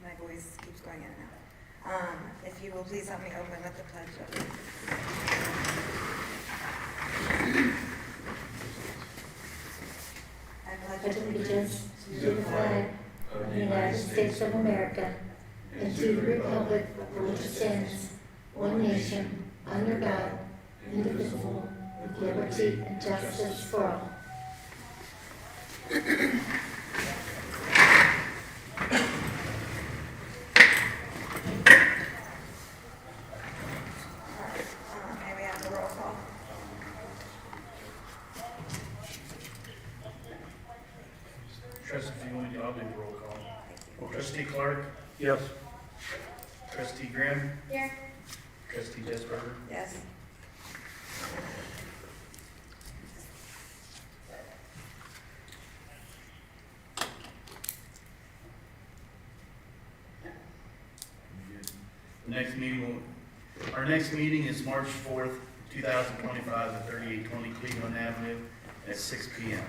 My voice keeps going in and out. If you will please help me open with the pledge of I pledge allegiance to the flag of the United States of America and to the republic for which it stands, one nation, under God, indivisible, with liberty and justice for all. May we have the roll call? Trustee, if you want to, I'll do the roll call. Trustee Clark, Yes. Trustee Grimm, Here. Trustee Desberger, Yes. Our next meeting is March 4th, 2025 at 3820 Cleveland Avenue at 6 p.m.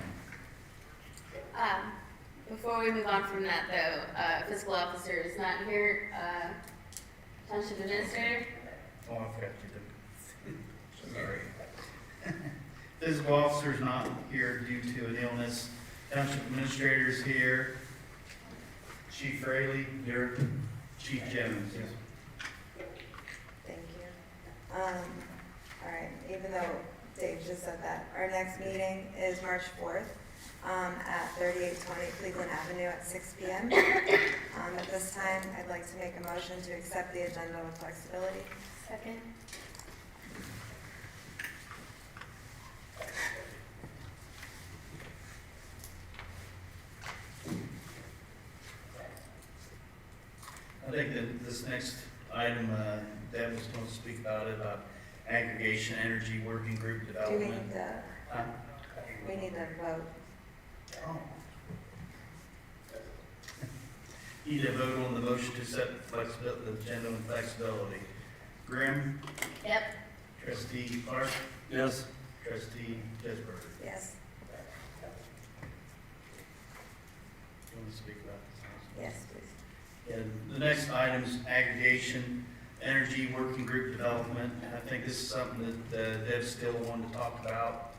Before we move on from that though, fiscal officer is not here, township administrator. Oh, I forgot to do. Sorry. Physical officer is not here due to an illness. Township administrator is here. Chief Rayleigh here. Chief Jones. Thank you. All right, even though Dave just said that, our next meeting is March 4th at 3820 Cleveland Avenue at 6 p.m. At this time, I'd like to make a motion to accept the agenda with flexibility. Second. I think that this next item, Deb was going to speak about it, about aggregation energy working group Do we development. need to, Huh? we need to vote? Oh. Need to vote on the motion to set flexibility, the agenda and flexibility. Grimm, Yep. Trustee Clark, Yes. Trustee Desberger. Yes. You want to speak about this? Yes, please. Yeah, the next item is aggregation energy working group development. And I think this is something that Deb still wanted to talk about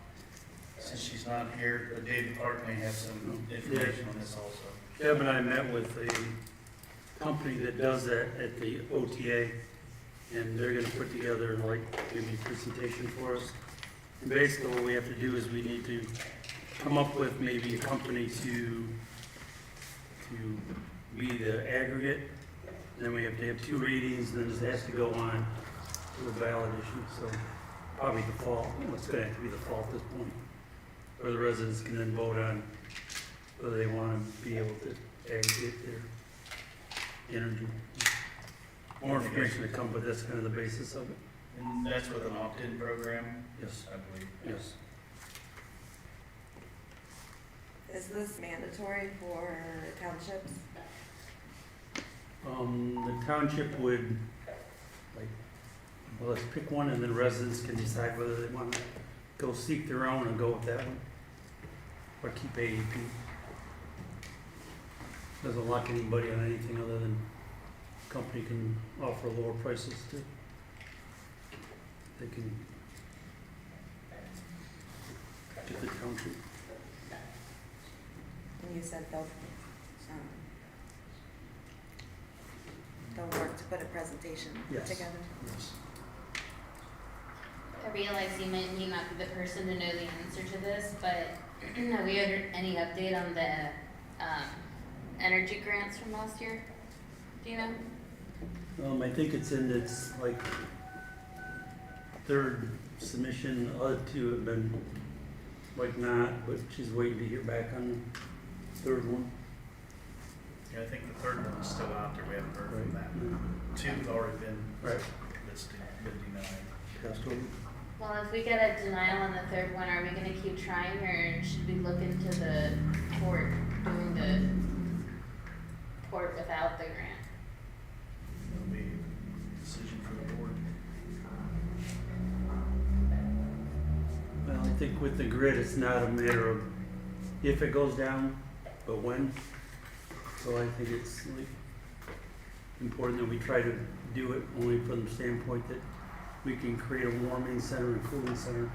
since she's not here. But David Clark may have some information on this also. Deb and I met with a company that does that at the OTA, and they're gonna put together like maybe a presentation for us. And basically what we have to do is we need to come up with maybe a company to be the aggregate. Then we have to have 2 readings, and then it has to go on to a ballot issue, so probably the fall, it's gonna have to be the fall at this point. Where the residents can then vote on whether they wanna be able to aggregate their energy. More information to come, but that's kind of the basis of it. And that's with an opt-in program, Yes, I believe. yes. Is this mandatory for townships? The township would, like, well, let's pick one, and then residents can decide whether they wanna go seek their own and go with that one. Or keep AEP. Doesn't lock anybody on anything other than company can offer lower prices to, they can get the township. And you said they'll work to put a presentation Yes. together. Yes. I realize you might not be the person to know the answer to this, but have we had any update on the energy grants from last year? Do you know? I think it's in its, like, 3rd submission. The other 2 have been, like, not, but she's waiting to hear back on the 3rd one. Yeah, I think the 3rd one's still out there. We haven't heard from that. Right. 2 have already been, Right. that's been denied. Passed over. Well, if we get a denial on the 3rd one, are we gonna keep trying, or should we look into the port, doing the port without the grant? It'll be a decision for the board. Well, I think with the grid, it's not a matter of if it goes down, but when. So I think it's like important that we try to do it only from the standpoint that we can create a warming center and cooling center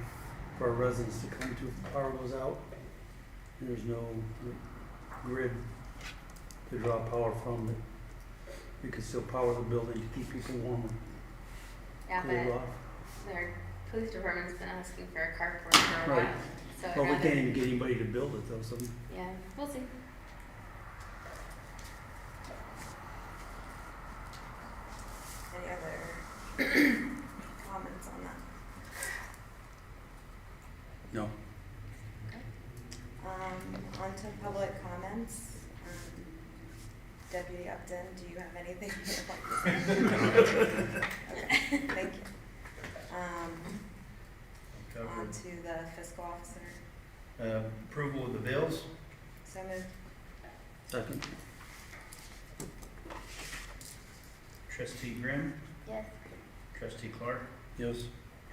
for our residents to come to if the power goes out. And there's no grid to draw power from, that we can still power the building to keep people warmer, Yeah, cool but off. their police department's been asking for a carport for a Right. while, so I'd Well, we rather- can't even get anybody to build it though, so Yeah, we'll see. Any other comments on that? no. On to public comments. Deputy Upton, do you have anything you'd like to say? Okay, thank you. On to the fiscal officer. Approval of the bills. So moved. Second. Trustee Grimm, Yes. Trustee Clark, Yes.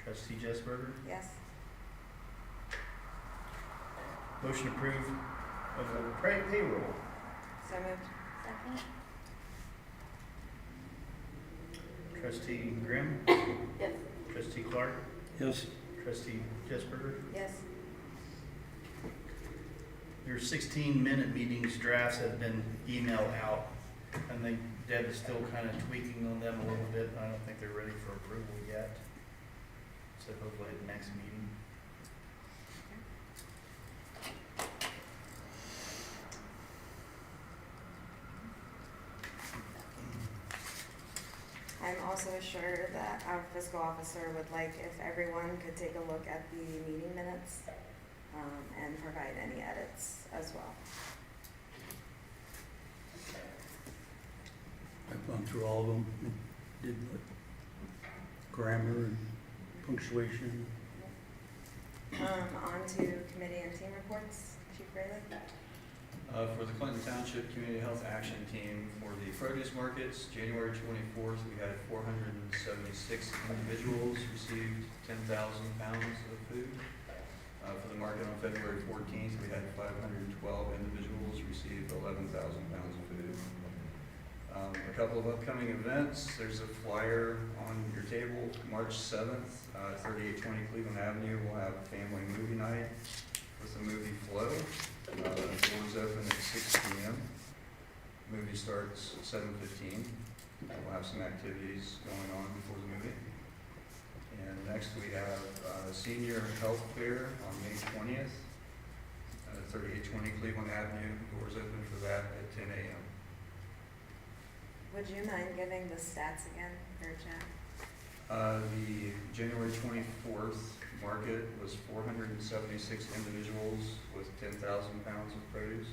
Trustee Jesberger. Yes. Motion approved of the payroll. So moved. Second? Trustee Grimm, Yes. Trustee Clark, Yes. Trustee Jesberger. Yes. Your 16-minute meetings drafts have been emailed out. I think Deb is still kind of tweaking on them a little bit. I don't think they're ready for approval yet. So hopefully at the next meeting. I'm also assured that our fiscal officer would like if everyone could take a look at the meeting minutes and provide any edits as well. I've gone through all of them, and did what, grammar and punctuation. On to committee and team reports. Chief Rayleigh? For the Clinton Township Community Health Action Team for the produce markets, January 24th, we had 476 individuals received 10,000 pounds of food. For the market on February 14th, we had 512 individuals receive 11,000 pounds of food. A couple of upcoming events. There's a flyer on your table. March 7th, 3820 Cleveland Avenue will have family movie night with the movie Flow. Doors open at 6 p.m. Movie starts at 7:15. We'll have some activities going on before the movie. And next we have Senior Health Fair on May 20th, 3820 Cleveland Avenue. Doors open for that at 10 a.m. Would you mind giving the stats again, or Jack? The January 24th market was 476 individuals with 10,000 pounds of produce.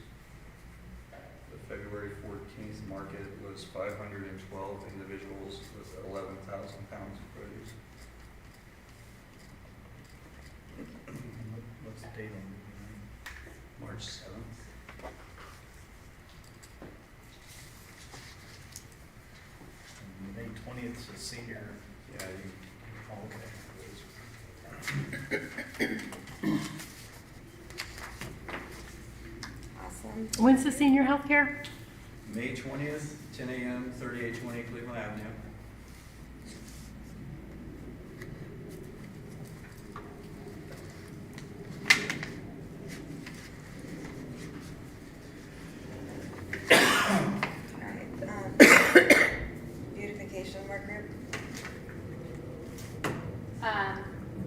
The February 14th market was 512 individuals with 11,000 pounds of produce. What's the date on movie night? March 7th. May 20th is a senior. Yeah, Oh, okay. Awesome. When's the senior health care? May 20th, 10 a.m., 3820 Cleveland Avenue. Beautification work group.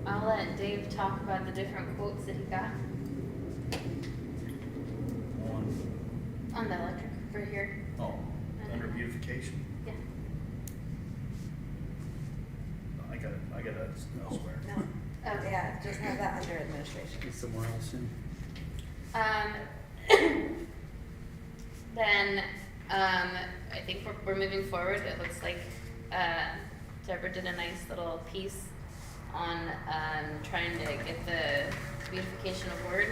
I'll let Dave talk about the different quotes that he got on the electric for here. Oh, under beautification. Yeah. I got it elsewhere. No. Oh, yeah, just have that under administration. Get somewhere else in. Then, I think we're moving forward. It looks like, Deborah did a nice little piece on, trying to get the beautification award,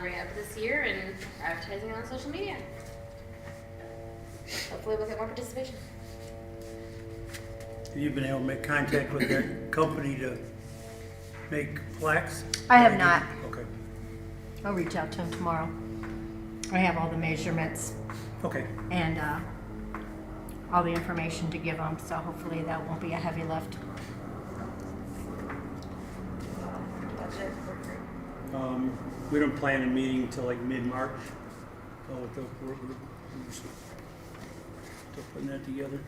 re-up this year and advertising it on social media. Hopefully we'll get more participation. Have you been able to make contact with that company to make plaques? I have not. Okay, I'll reach out to him tomorrow. I have all the measurements okay. and all the information to give them, so hopefully that won't be a heavy lift. Budget work group. We don't plan a meeting until like mid-March, with the work group. Still putting that together.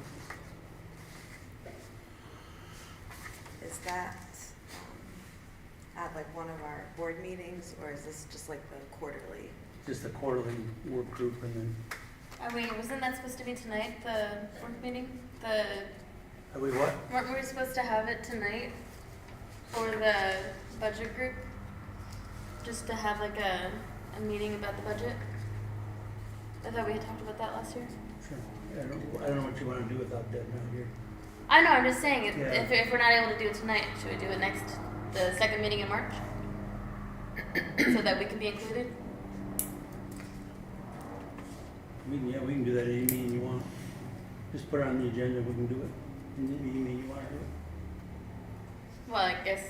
Is that at like one of our board meetings, or is this just like the quarterly? Just a quarterly work group, and then, Wasn't that supposed to be tonight, the work meeting? are we what? Weren't we supposed to have it tonight for the budget group? Just to have like a meeting about the budget? I thought we had talked about that last year. Sure. I don't know what you want to do without Deb not here. I know, I'm just saying, Yeah. if we're not able to do it tonight, should we do it the second meeting in March? So that we can be included? We can do that any meeting you want. Just put it on the agenda, we can do it. Any meeting you want to do it. Well, I guess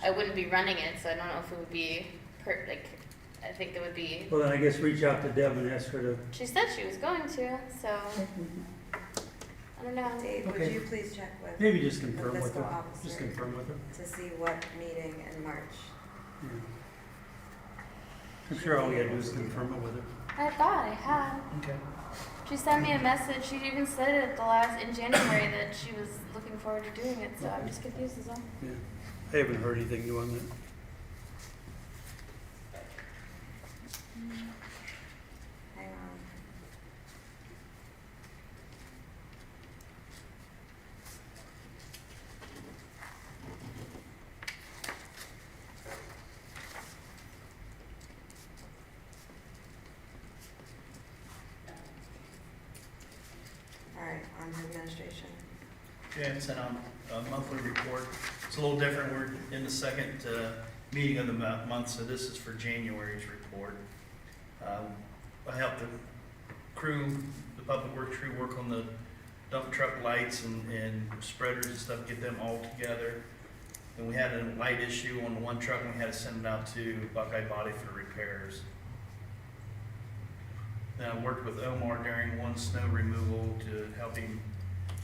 I wouldn't be running it, so I don't know if it would be, I think it would be, Well, then I guess reach out to Deb and ask her to. she said she was going to, so, I don't know. Dave, would Okay. you please check with Maybe just the confirm with fiscal her. officer Just confirm with her. to see what meeting in March? Yeah. I'm sure all we gotta do is confirm it with her. I thought I had. Okay. She sent me a message, she even said it in January that she was looking forward to doing it, so I'm just confused as well. Yeah. I haven't heard anything new on that. Hang on. All right, on to administration. Okay, I sent out a monthly report. It's a little different. We're in the second meeting of the month, so this is for January's report. I helped the crew, the public works crew, work on the dump truck lights and spreaders and stuff, get them all together. And we had a light issue on the one truck, and we had to send it out to Buckeye Body for repairs. Then I worked with Omar during one snow removal to help him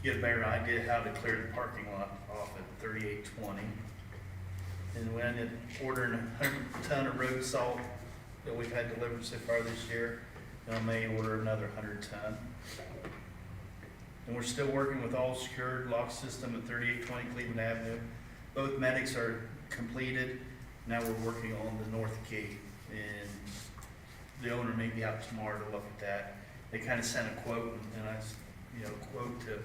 get a better idea how to clear the parking lot off at 3820. And we ended up ordering 100 ton of road salt that we've had delivered so far this year. And I may order another 100 ton. And we're still working with all secured lock system at 3820 Cleveland Avenue. Both medics are completed. Now we're working on the north gate, and the owner may be out tomorrow to look at that. They kind of sent a quote, and I, quote to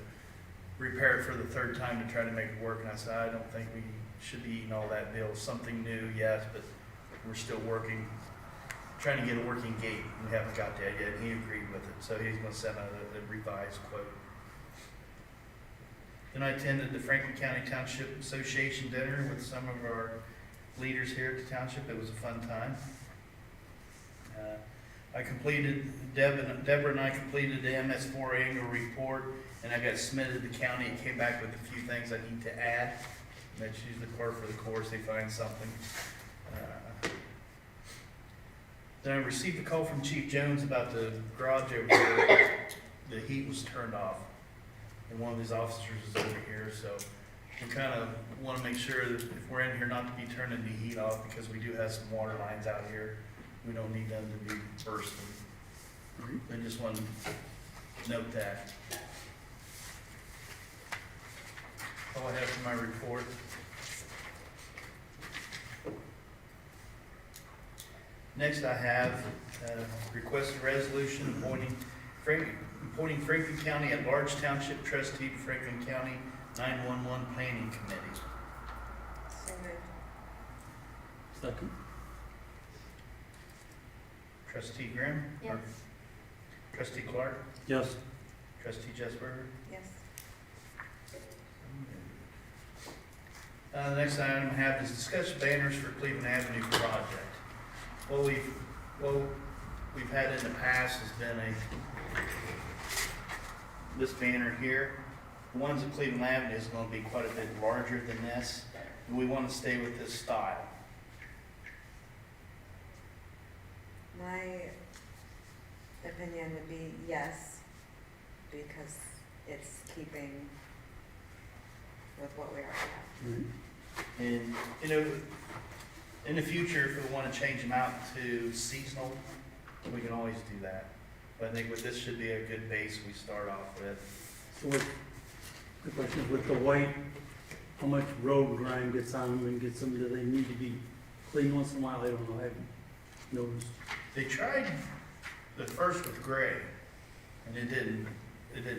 repair it for the third time to try to make it work. And I said, I don't think we should be eating all that bill. Something new, yes, but we're still working, trying to get a working gate. We haven't got that yet. He agreed with it, so he's going to send out a revised quote. Then I attended the Franklin County Township Association dinner with some of our leaders here at the township. It was a fun time. Deborah and I completed the MS4 annual report, and I got submitted to the county. It came back with a few things I need to add. And that's usually part for the course. They find something. Then I received a call from Chief Jones about the garage over there. The heat was turned off, and one of his officers is over here, so we kind of want to make sure that if we're in here not to be turning the heat off, because we do have some water lines out here. We don't need them to be bursting. I just want to note that. All I have for my report. Next, I have requested resolution appointing Franklin County at large township trustee to Franklin County 911 Planning Committee. So moved. Second. Trustee Grimm? Yes. Trustee Clark? Yes. Trustee Jesberger? Yes. The next item I have is discuss banners for Cleveland Avenue project. What we've had in the past has been this banner here. The ones at Cleveland Avenue is going to be quite a bit larger than this. And we want to stay with this style. My opinion would be yes, because it's keeping with what we already have. Right. And, you know, in the future, if we want to change them out to seasonal, we can always do that. But I think with this should be a good base we start off with. So with, the question is with the white, how much road grime gets on them and gets them, do they need to be cleaned once in a while? I don't know, I haven't noticed. They tried the first with gray, and it didn't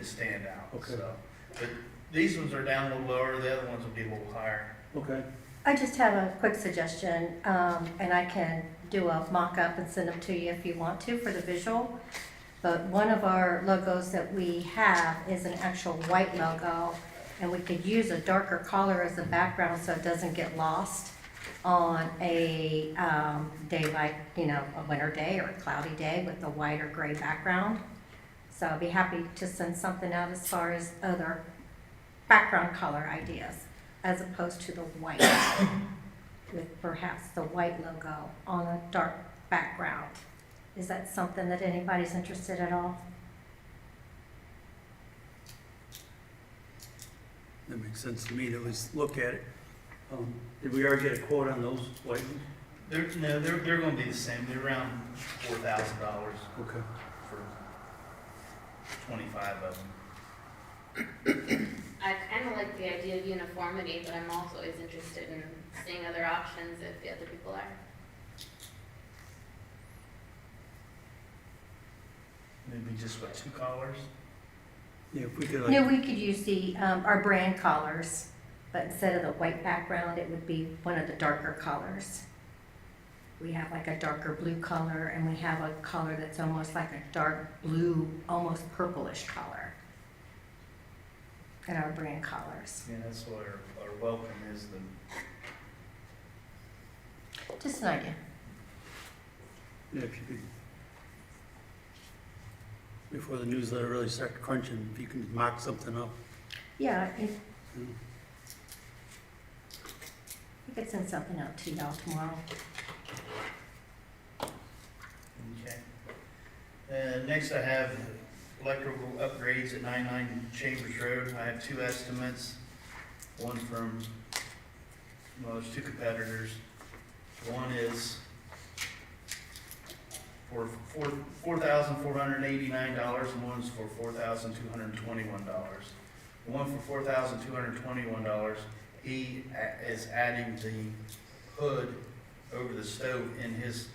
stand out. Okay. So, but these ones are down a little lower, the other ones will be a little higher. Okay, I just have a quick suggestion, and I can do a mock-up and send them to you if you want to for the visual. But one of our logos that we have is an actual white logo, and we could use a darker color as a background so it doesn't get lost on a day like, you know, a winter day or a cloudy day with a white or gray background. So I'd be happy to send something out as far as other background color ideas, as opposed to the white, with perhaps the white logo on a dark background. Is that something that anybody's interested at all? that makes sense to me to at least look at it. Did we already get a quote on those white ones? They're gonna be the same, they're around $4,000 Okay. for 25 of them. I kind of like the idea of uniformity, but I'm also always interested in seeing other options if the other people are. Maybe just what, 2 collars? Yeah, if we could No, like, we could use the, our brand colors, but instead of the white background, it would be one of the darker colors. We have like a darker blue color, and we have a color that's almost like a dark blue, almost purplish color in our brand colors. Yeah, that's what our welcome is, Just an idea. yeah, if you could, before the newsletter really start crunching, if you can mock something up. Yeah, if, you know. we could send something out to y'all tomorrow. Okay. Next I have electrical upgrades at 99 Chambers Road. I have 2 estimates. One from, well, there's 2 competitors. One is for $4,489 and one's for $4,221. The one for $4,221, he is adding the hood over the stove in his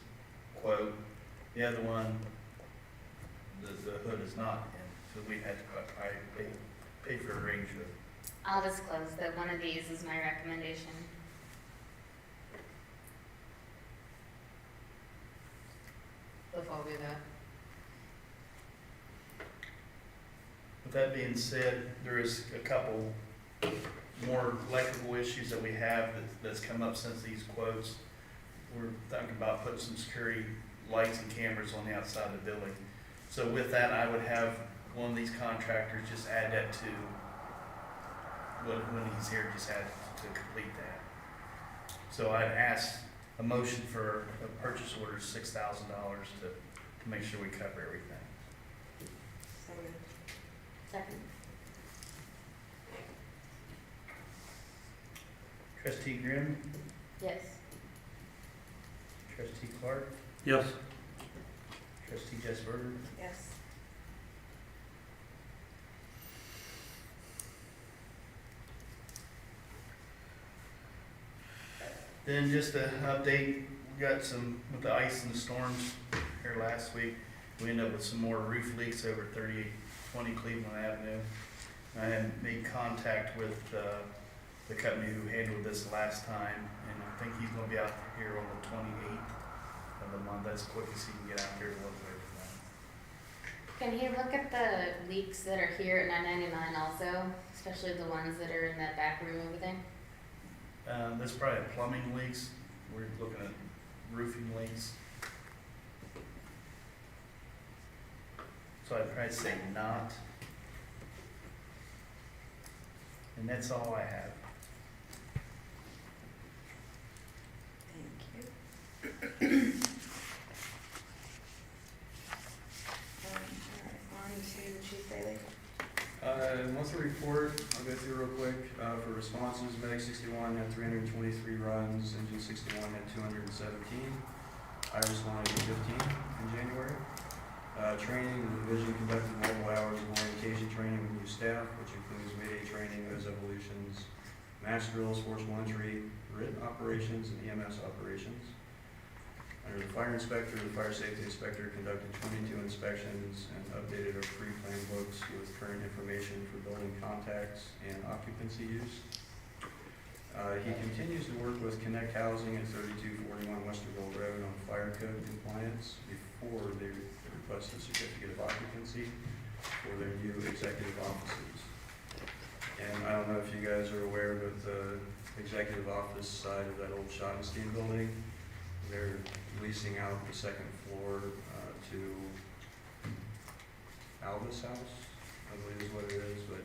quote. The other one, the hood is not in, so we had to pay for a range hood. I'll disclose that one of these is my recommendation. Before we vote. With that being said, there is a couple more electrical issues that we have that's come up since these quotes. We're thinking about putting some security lights and cameras on the outside of the building. So with that, I would have one of these contractors just add that to, when he's here, just add to complete that. So I'd ask a motion for a purchase order of $6,000 to make sure we cover everything. So moved. Second. Trustee Grimm, Yes. Trustee Clark, Yes, Trustee Jessberger. Yes. Then just an update, we got some, with the ice and the storms here last week, we ended up with some more roof leaks over 3820 Cleveland Avenue. I had made contact with the company who handled this last time, and I think he's gonna be out here on the 28th of the month. That's the quickest he can get out here to look at everything. Can he look at the leaks that are here at 999 also, especially the ones that are in that back room over there? There's probably plumbing leaks, we're looking at roofing leaks. So I'd probably say not. And that's all I have. Thank you. All right, on to the Chief Bailey. Monthly report, I'll go through real quick. For responses, Medic 61 had 323 runs, Engine 61 had 217. I responded to 15 in January. Training, the division conducted multiple hours of orientation training with new staff, which includes Mayday training, those evolutions, mass drills, forcible entry, written operations, and EMS operations. Under the fire inspector, the fire safety inspector conducted 22 inspections and updated our pre-planned books with current information for building contacts and occupancy use. He continues to work with Connect Housing at 3241 Westerville Road on fire code compliance before they request a certificate of occupancy for their new executive offices. And I don't know if you guys are aware, but the executive office side of that old Schottenstein building, they're leasing out the second floor to Alvis House, I believe is what it is, but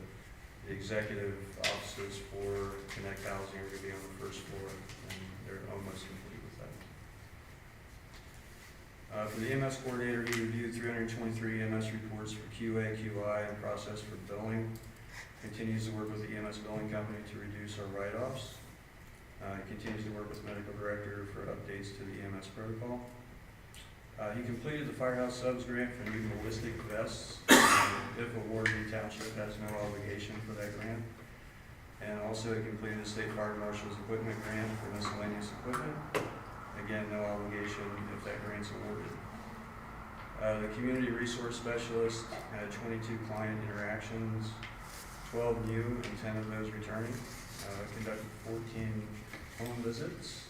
the executive offices for Connect Housing are going to be on the first floor, and they're almost complete with that. For the EMS coordinator, he reviewed 323 EMS reports for QA, QI, and process for billing. Continues to work with the EMS billing company to reduce our write-offs. He continues to work with the medical director for updates to the EMS protocol. He completed the firehouse subs grant for new ballistic vests. If awarded, the township has no obligation for that grant. And also he completed the state fire marshal's equipment grant for miscellaneous equipment. Again, no obligation if that grant's awarded. The community resource specialist had 22 client interactions, 12 new and 10 of those returning. Conducted 14 home visits.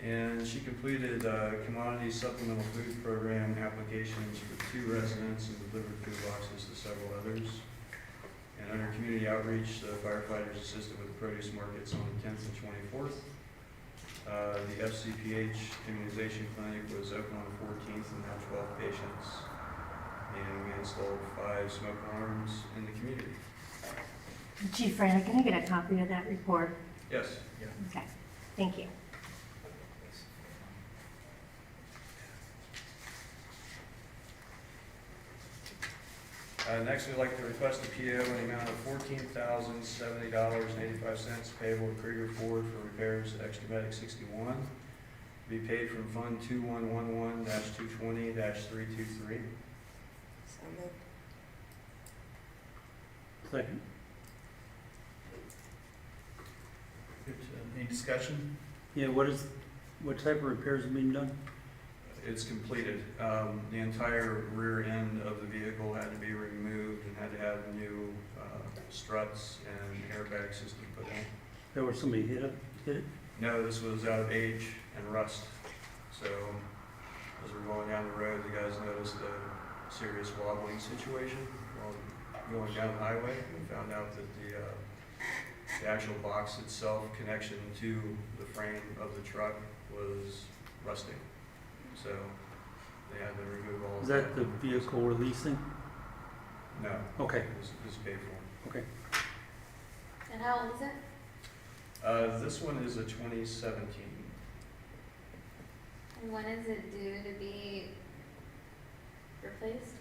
And she completed commodity supplemental food program applications for 2 residents and delivered food boxes to several others. And under community outreach, the firefighters assisted with the produce markets on the 10th and 24th. The FCPH immunization clinic was open on the 14th and had 12 patients. And we installed 5 smoke alarms in the community. Chief Rana, can I get a copy of that report? Yes. Okay, thank you. Next, we'd like to request a PO in the amount of $14,070.85 payable to Krieger Ford for repairs at Extra Medic 61. Be paid from Fund 2111-220-323. So moved. Second. Good, any discussion? Yeah, what type of repairs are being done? It's completed. The entire rear end of the vehicle had to be removed and had to have new struts and airbag system put in. There was somebody hit it? No, this was out of age and rust. So as we're going down the road, the guys noticed a serious wobbling situation while going down the highway. We found out that the actual box itself, connection to the frame of the truck, was rusting. So they had to remove all Is of that the vehicle we're leasing? No. Okay, This is paid for. okay. And how old is it? This one is a 2017. And when is it due to be replaced?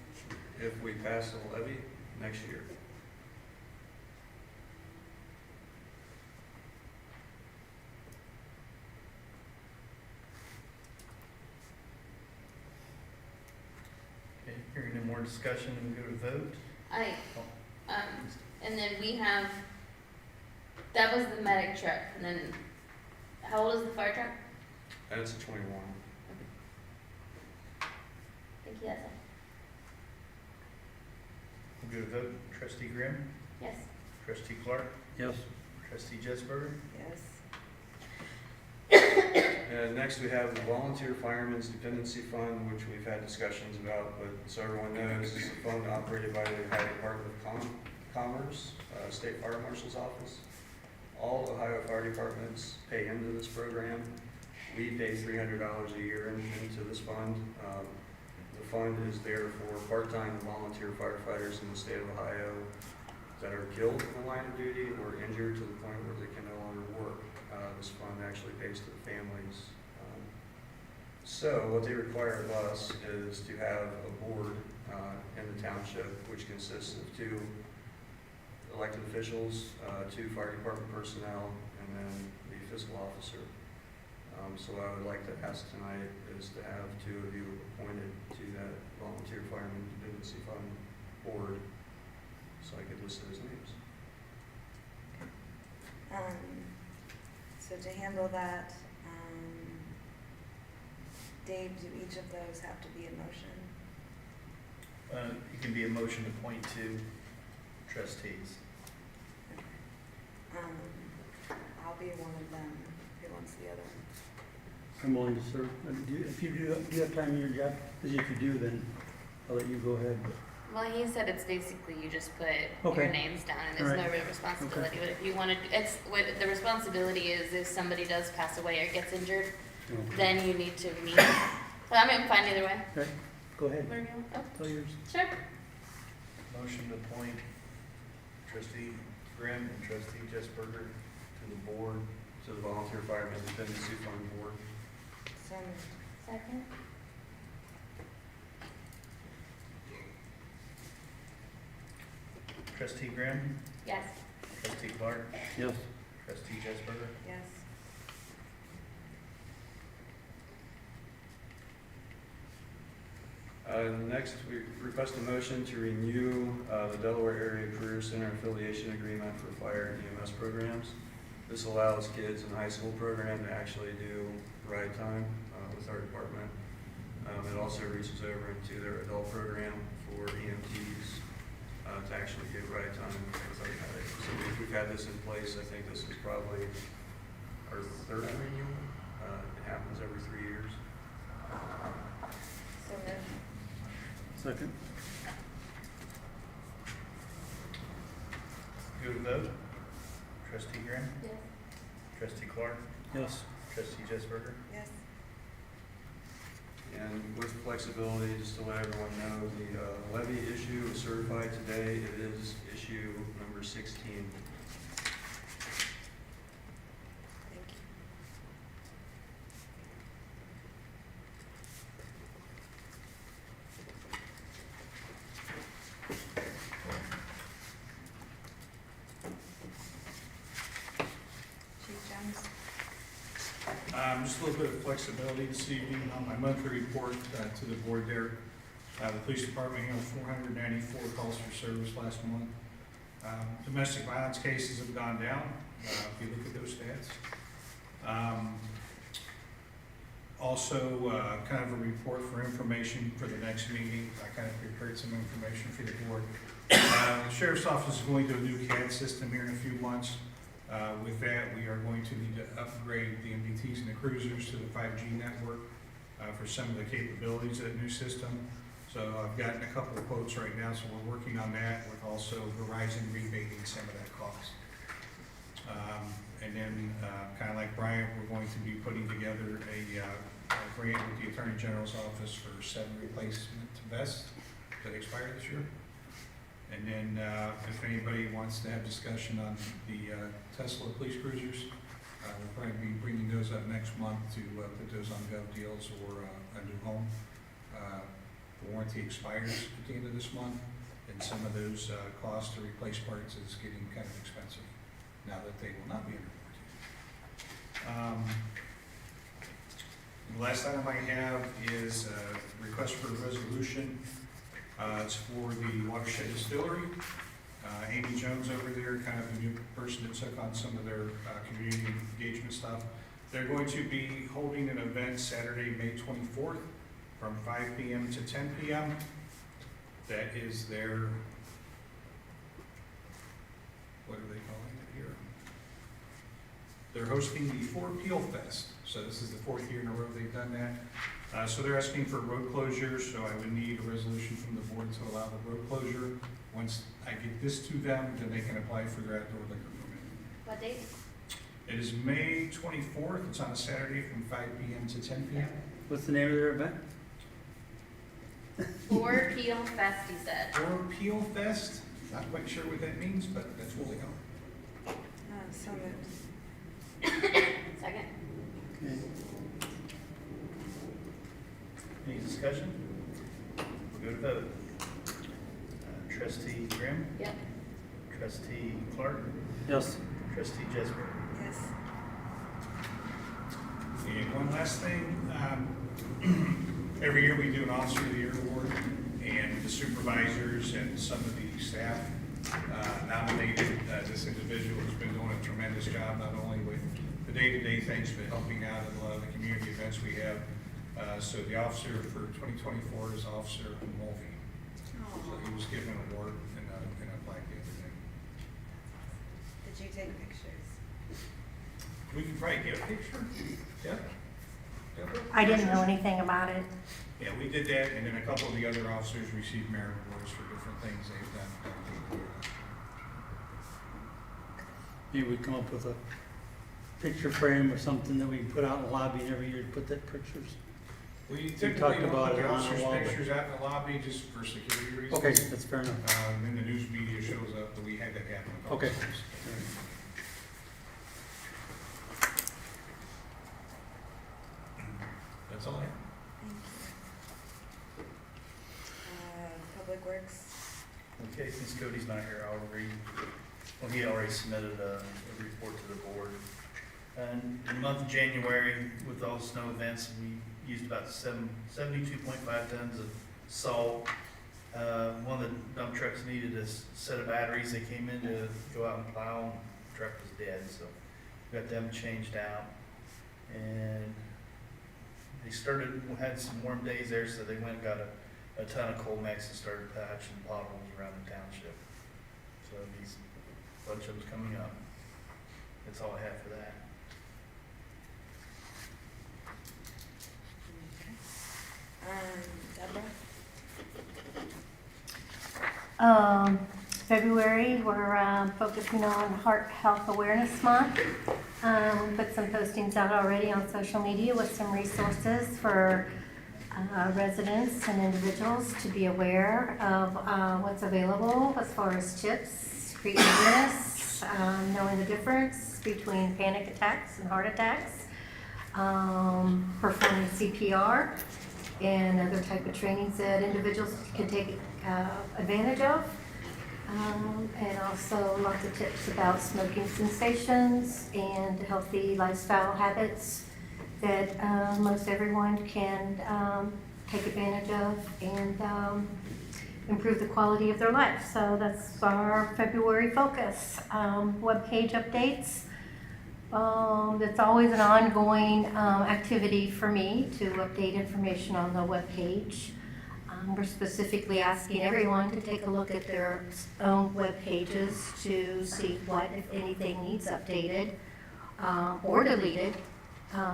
If we pass the levy, next year. Okay, hearing no more discussion, we go to vote. And then we have, that was the medic truck, and then, how old is the fire truck? And it's a 21. Thank you, that's all. We'll go to vote. Trustee Grimm, Yes. Trustee Clark, Yes. Trustee Jesberger. Yes. Next, we have the Volunteer Firemen's Dependency Fund, which we've had discussions about, but so everyone knows, it's a fund operated by the Ohio Department of Commerce, State Fire Marshal's Office. All Ohio fire departments pay into this program. We pay $300 a year into this fund. The fund is there for part-time volunteer firefighters in the state of Ohio that are killed in the line of duty or injured to the point where they can no longer work. This fund actually pays to the families. So what they require of us is to have a board in the township, which consists of 2 elected officials, 2 fire department personnel, and then the fiscal officer. So what I would like to ask tonight is to have 2 of you appointed to that volunteer fireman dependency fund board, so I could list those names. So to handle that, Dave, do each of those have to be a motion? It can be a motion to appoint 2 trustees. I'll be one of them. Who wants the other? I'm willing to serve. If you do you have time in your job? Because if you do, then I'll let you go ahead. Well, he said it's basically you just put Okay. your names down and there's All right. no real responsibility. But if you want to, it's what the responsibility is if somebody does pass away or gets injured, Okay. then you need to meet. But I'm fine either way. Okay, go ahead. Whatever you want. Oh, It's all yours. sure. Motion to appoint trustee Grimm and trustee Jessberger to the board. To the volunteer fireman dependency fund board. So moved. Second. Trustee Grimm, Yes. trustee Clark, Yes. trustee Jessberger. Yes. Next, we request a motion to renew the Delaware Area Career Center affiliation agreement for fire and EMS programs. This allows kids in the high school program to actually do ride time with our department. It also reaches over into their adult program for EMTs to actually get ride time with our medics. So we've had this in place. I think this is probably our 3rd renewal. It happens every 3 years. So moved. Second. Go to vote. Trustee Grimm, Yes. trustee Clark, Yes. trustee Jessberger. Yes. And with flexibility, just to let everyone know, the levy issue is certified today. It is issue number 16. Thank you. Chief Jones? Just a little bit of flexibility this evening on my monthly report to the board there. The police department handled 494 calls for service last month. Domestic violence cases have gone down, if you look at those stats. Also, kind of a report for information for the next meeting. I kind of prepared some information for the board. The sheriff's office is going to a new CAD system here in a few months. With that, we are going to need to upgrade the MDTs and the cruisers to the 5G network for some of the capabilities of that new system. So I've gotten a couple of quotes right now, so we're working on that with also Verizon rebating some of that cost. And then, kind of like Brian, we're going to be putting together a grant with the Attorney General's office for 7 replacement vests that expire this year. And then, if anybody wants to have discussion on the Tesla police cruisers, we'll probably be bringing those up next month to put those on gov deals or a new home. The warranty expires at the end of this month, and some of those costs to replace parts is getting kind of expensive now that they will not be under warranty. The last item I have is a request for a resolution. It's for the Watershed Distillery. Amy Jones over there, kind of the new person that took on some of their community engagement stuff. They're going to be holding an event Saturday, May 24th from 5 p.m. to 10 p.m. That is their, what are they calling it here? They're hosting the Fort Peel Fest. So this is the 4th year in a row they've done that. So they're asking for road closures, so I would need a resolution from the board to allow the road closure. Once I get this to them, then they can apply for their outdoor liquor permit. What date? It is May 24th, it's on a Saturday from 5 p.m. to 10 p.m. What's the name of their event? 4 Peel Fest, you said. Or Peel Fest, not quite sure what that means, but that's what they call it. So moved. Second. Okay. Any discussion? We'll go to vote. Trustee Grimm, Yep. Trustee Clark, Yes. Trustee Jesper. Yes. And one last thing, every year we do an Officer of the Year award, and the supervisors and some of the staff nominated this individual who's been doing a tremendous job, not only with the day-to-day things, but helping out at a lot of the community events we have. So the officer for 2024 is Officer Mulvey. So he was given an award in a plaque the other day. Did you take pictures? We can probably get a picture. Yeah. I didn't know anything about it. Yeah, we did that, and then a couple of the other officers received merit awards for different things they've done. Maybe we come up with a picture frame or something that we can put out in the lobby and every year to put that pictures. We talked typically don't about put it the on the officers' wall, but- pictures out in the lobby just for security reasons. Okay, that's fair enough. Then the news media shows up, but we had that happen a couple Okay. times. That's all I have. Thank you. Public Works. Okay, since Cody's not here, I'll read, well, he already submitted a report to the board. And in the month of January, with all the snow events, we used about 72.5 tons of salt. One of the dump trucks needed a set of batteries. They came in to go out and plow, and the truck was dead, so got them changed out. And they had some warm days there, so they went and got a ton of cold mix and started patching potholes around the township. So these bunch of them's coming up. That's all I have for that. Deborah? February, we're focusing on Heart Health Awareness Month. We put some postings out already on social media with some resources for residents and individuals to be aware of what's available as far as chips, creating awareness, knowing the difference between panic attacks and heart attacks, performing CPR, and other type of trainings that individuals can take advantage of. And also lots of tips about smoking cessations and healthy lifestyle habits that most everyone can take advantage of and improve the quality of their life. So that's our February focus. Webpage updates. It's always an ongoing activity for me to update information on the webpage. We're specifically asking everyone to take a look at their own web pages to see what, if anything, needs updated or deleted,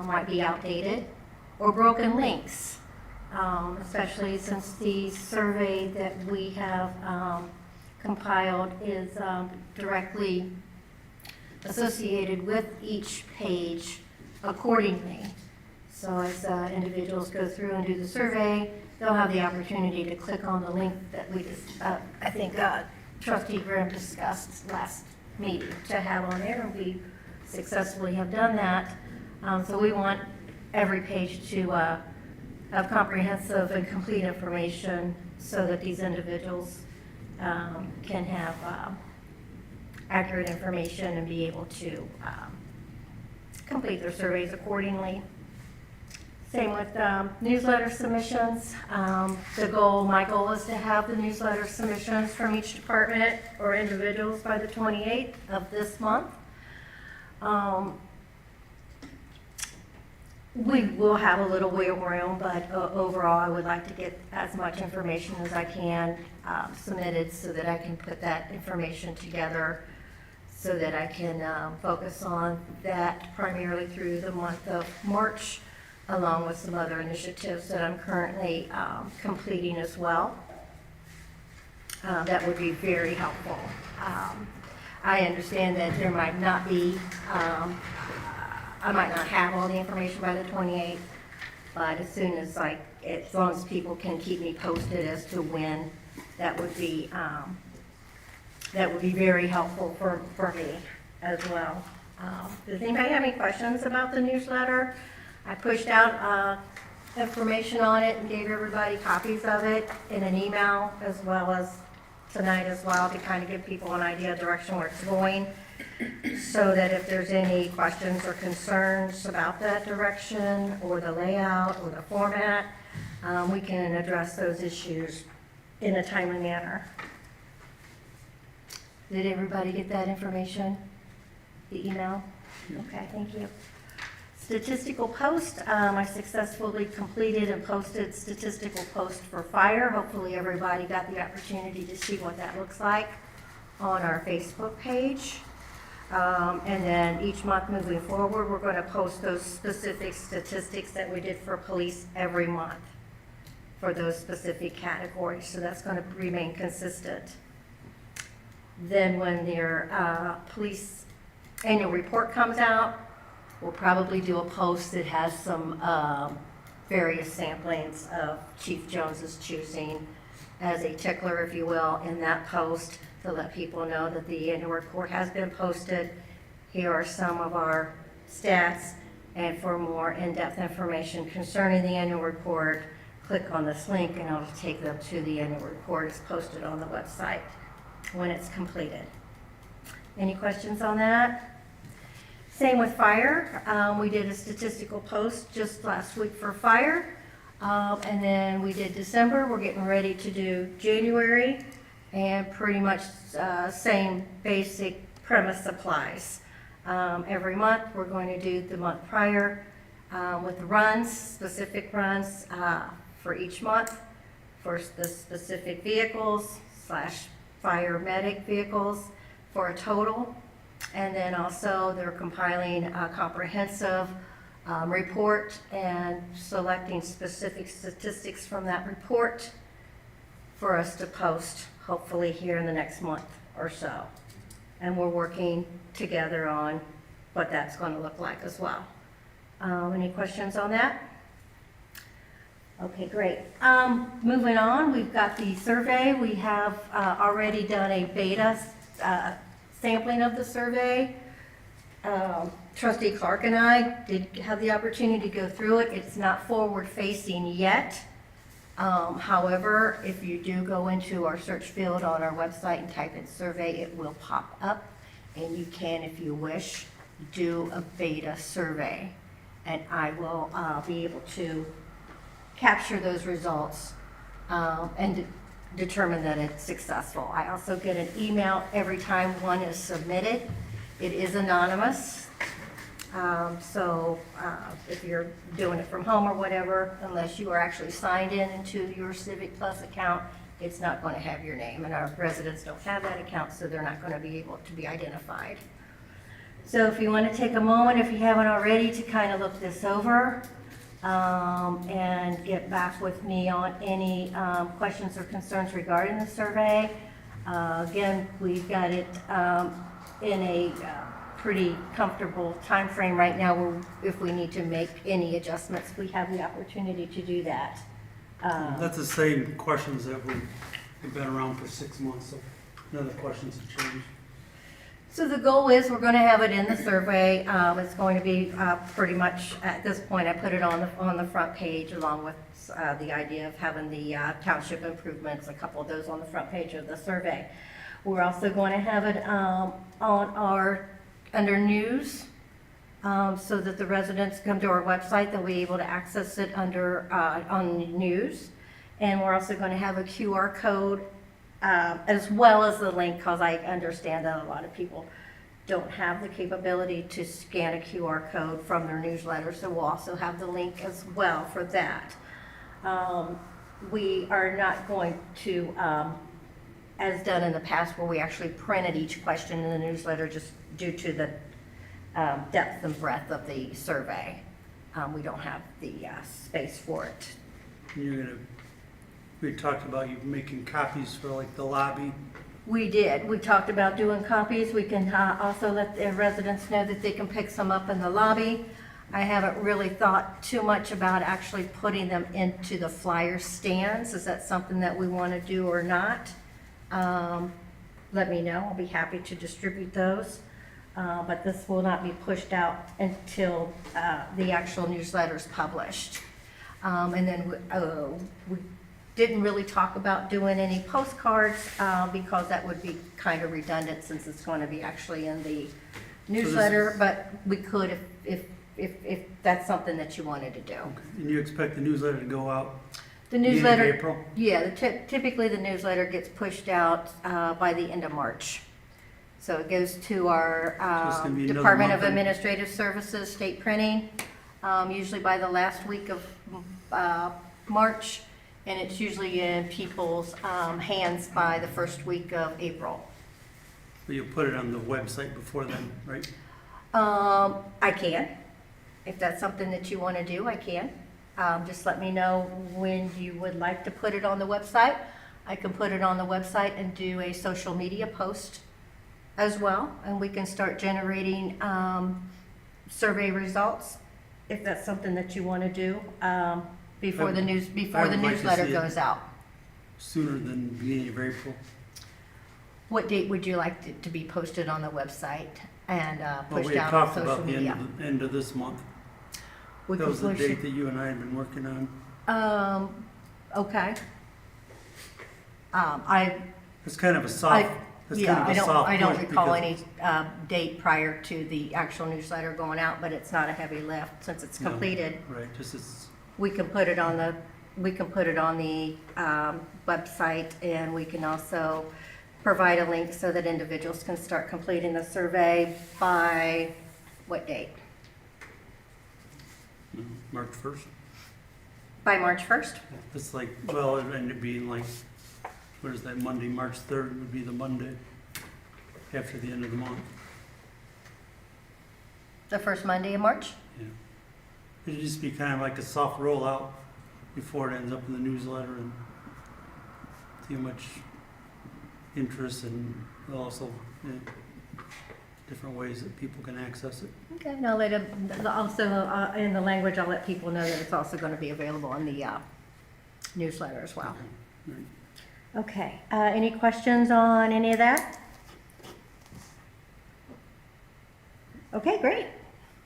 might be outdated, or broken links, especially since the survey that we have compiled is directly associated with each page accordingly. So as individuals go through and do the survey, they'll have the opportunity to click on the link that we just, I think Trustee Grimm discussed last meeting to have on there, and we successfully have done that. So we want every page to have comprehensive and complete information so that these individuals can have accurate information and be able to complete their surveys accordingly. Same with newsletter submissions. My goal is to have the newsletter submissions from each department or individuals by the 28th of this month. We will have a little wiggle room, but overall, I would like to get as much information as I can submitted so that I can put that information together so that I can focus on that primarily through the month of March, along with some other initiatives that I'm currently completing as well. That would be very helpful. I understand that there might not be, I might not have all the information by the 28th, but as soon as as long as people can keep me posted as to when, that would be very helpful for me as well. Does anybody have any questions about the newsletter? I pushed out information on it and gave everybody copies of it in an email as well as tonight as well to kind of give people an idea of direction where it's going, so that if there's any questions or concerns about that direction or the layout or the format, we can address those issues in a timely manner. Did everybody get that information? The email? Okay, thank you. Statistical post, I successfully completed and posted statistical post for fire. Hopefully everybody got the opportunity to see what that looks like on our Facebook page. And then each month moving forward, we're going to post those specific statistics that we did for police every month for those specific categories. So that's going to remain consistent. Then when their police annual report comes out, we'll probably do a post that has some various samplings of Chief Jones's choosing as a tickler, if you will, in that post to let people know that the annual report has been posted. Here are some of our stats, and for more in-depth information concerning the annual report, click on this link and it'll take them to the annual report. It's posted on the website when it's completed. Any questions on that? Same with fire. We did a statistical post just last week for fire. And then we did December. We're getting ready to do January, and pretty much same basic premise applies. Every month, we're going to do the month prior with runs, specific runs for each month for the specific vehicles / fire medic vehicles for a total. And then also they're compiling a comprehensive report and selecting specific statistics from that report for us to post, hopefully here in the next month or so. And we're working together on what that's going to look like as well. Any questions on that? Okay, great. Moving on, we've got the survey. We have already done a beta sampling of the survey. Trustee Clark and I did have the opportunity to go through it. It's not forward-facing yet. However, if you do go into our search field on our website and type in survey, it will pop up, and you can, if you wish, do a beta survey. And I will be able to capture those results and determine that it's successful. I also get an email every time one is submitted. It is anonymous. So if you're doing it from home or whatever, unless you are actually signed in into your Civic Plus account, it's not going to have your name. And our residents don't have that account, so they're not going to be able to be identified. So if you want to take a moment, if you haven't already, to kind of look this over and get back with me on any questions or concerns regarding the survey. Again, we've got it in a pretty comfortable time frame right now where if we need to make any adjustments, we have the opportunity to do that. That's the same questions that we've been around for 6 months, so none of the questions have changed. So the goal is we're going to have it in the survey. It's going to be pretty much, at this point, I put it on the front page along with the idea of having the township improvements, a couple of those on the front page of the survey. We're also going to have it on our, under news, so that the residents come to our website, they'll be able to access it under, on news. And we're also going to have a QR code as well as the link, because I understand that a lot of people don't have the capability to scan a QR code from their newsletter, so we'll also have the link as well for that. We are not going to, as done in the past, where we actually printed each question in the newsletter just due to the depth and breadth of the survey. We don't have the space for it. We talked about you making copies for like the lobby. We did. We talked about doing copies. We can also let the residents know that they can pick some up in the lobby. I haven't really thought too much about actually putting them into the flyer stands. Is that something that we want to do or not? Let me know. I'll be happy to distribute those. But this will not be pushed out until the actual newsletter is published. And then we didn't really talk about doing any postcards, because that would be kind of redundant since it's going to be actually in the newsletter, but we could if that's something that you wanted to do. Okay. And you expect the newsletter to go out The beginning of newsletter, April? yeah, typically the newsletter gets pushed out by the end of March. So it goes to our So it's gonna be another Department of month then? Administrative Services, state printing, usually by the last week of March, and it's usually in people's hands by the first week of April. But you'll put it on the website before then, right? I can. If that's something that you want to do, I can. Just let me know when you would like to put it on the website. I can put it on the website and do a social media post as well, and we can start generating survey results if that's something that you want to do before the I would like to newsletter see it. goes out. Sooner than beginning of April. What date would you like it to be posted on the website and Well, pushed we had out on talked social about the media? end of this month. We That can was the push date it. that you and I had been working on. Okay. It's kind of a soft, it's kind Yeah, of a soft I don't push recall because- any date prior to the actual newsletter going out, but it's not a heavy lift since it's No. completed. Right, just it's, We can put it on the website, and we can also provide a link so that individuals can start completing the survey by what date? March 1st. By March 1st? It's like, well, it ended up being like, what is that, Monday, March 3rd would be the Monday after the end of the month. The first Monday of March? Yeah. It'd just be kind of like a soft rollout before it ends up in the newsletter and see how much interest and also different ways that people can access it. Okay, and I'll let them, also, in the language, I'll let people know that it's also going to be available on the newsletter as well. Right. Okay, any questions on any of that? Okay, great.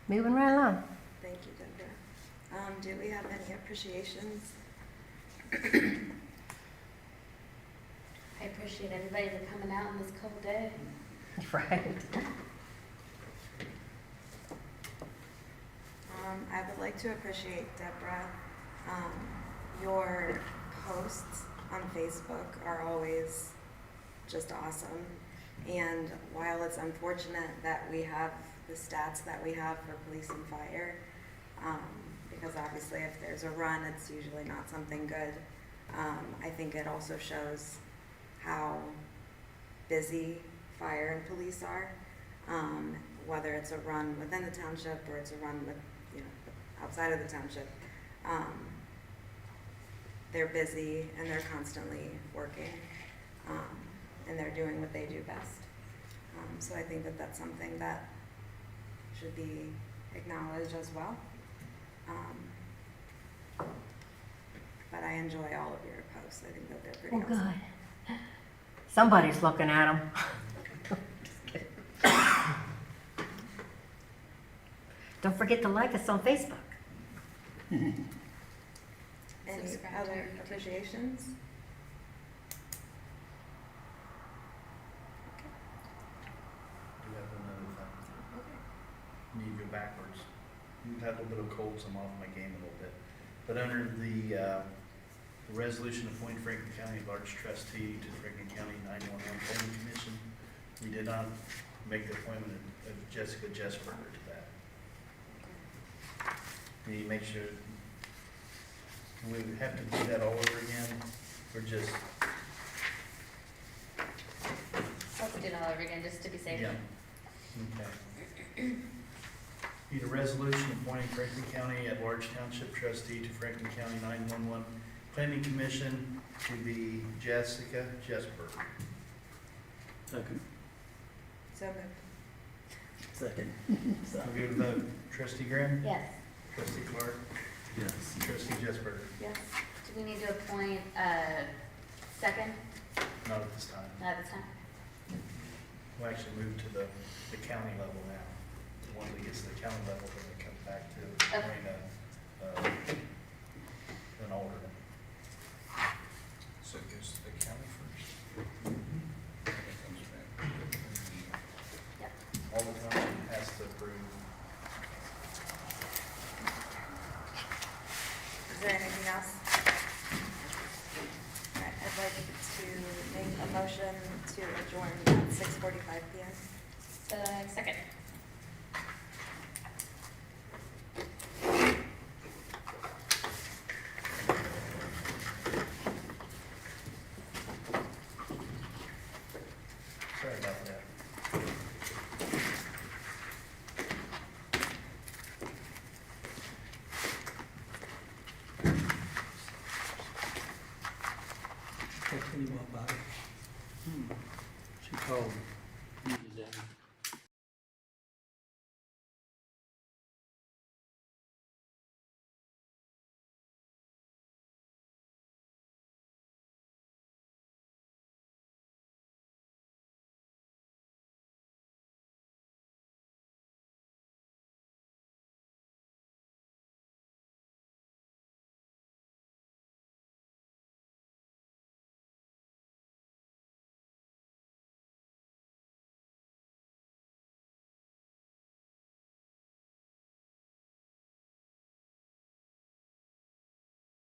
Moving right along. Thank you, Deborah. Do we have any appreciations? I appreciate everybody for coming out on this cold day. Right. I would like to appreciate, Deborah, your posts on Facebook are always just awesome. And while it's unfortunate that we have the stats that we have for police and fire, because obviously if there's a run, it's usually not something good, I think it also shows how busy fire and police are, whether it's a run within the township or it's a run with, outside of the township. They're busy and they're constantly working, and they're doing what they do best. So I think that that's something that should be acknowledged as well. But I enjoy all of your posts. I think that they're pretty Well, awesome. good. Somebody's looking at them. Don't forget to like us on Facebook. Any Subscribe to other our YouTube. appreciations? Do have another thing. Need to go backwards. We've had a little bit of cold, so I'm off my game a little bit. But under the resolution appointing Franklin County large trustee to the Franklin County 911 Planning Commission, we did not make the appointment of Jessica Jesperger to that. We make sure, we would have to do that all over again, or just, Let's do it all over again, just to be safe. yeah. Okay. Need a resolution appointing Franklin County at large township trustee to Franklin County 911 Planning Commission to be Jessica Jesperger. Second. So moved. Second. We'll go to vote. Trustee Graham? Yes. Trustee Clark? Yes. Trustee Jesperger? Yes. Do we need to appoint a second? Not at this time. Not this time? We'll actually move to the county level now. Once we get to the county level, then we come back to Okay. appoint an alternate. 6:45 PM. Second. Sorry about that. I'll tell you about it. She called.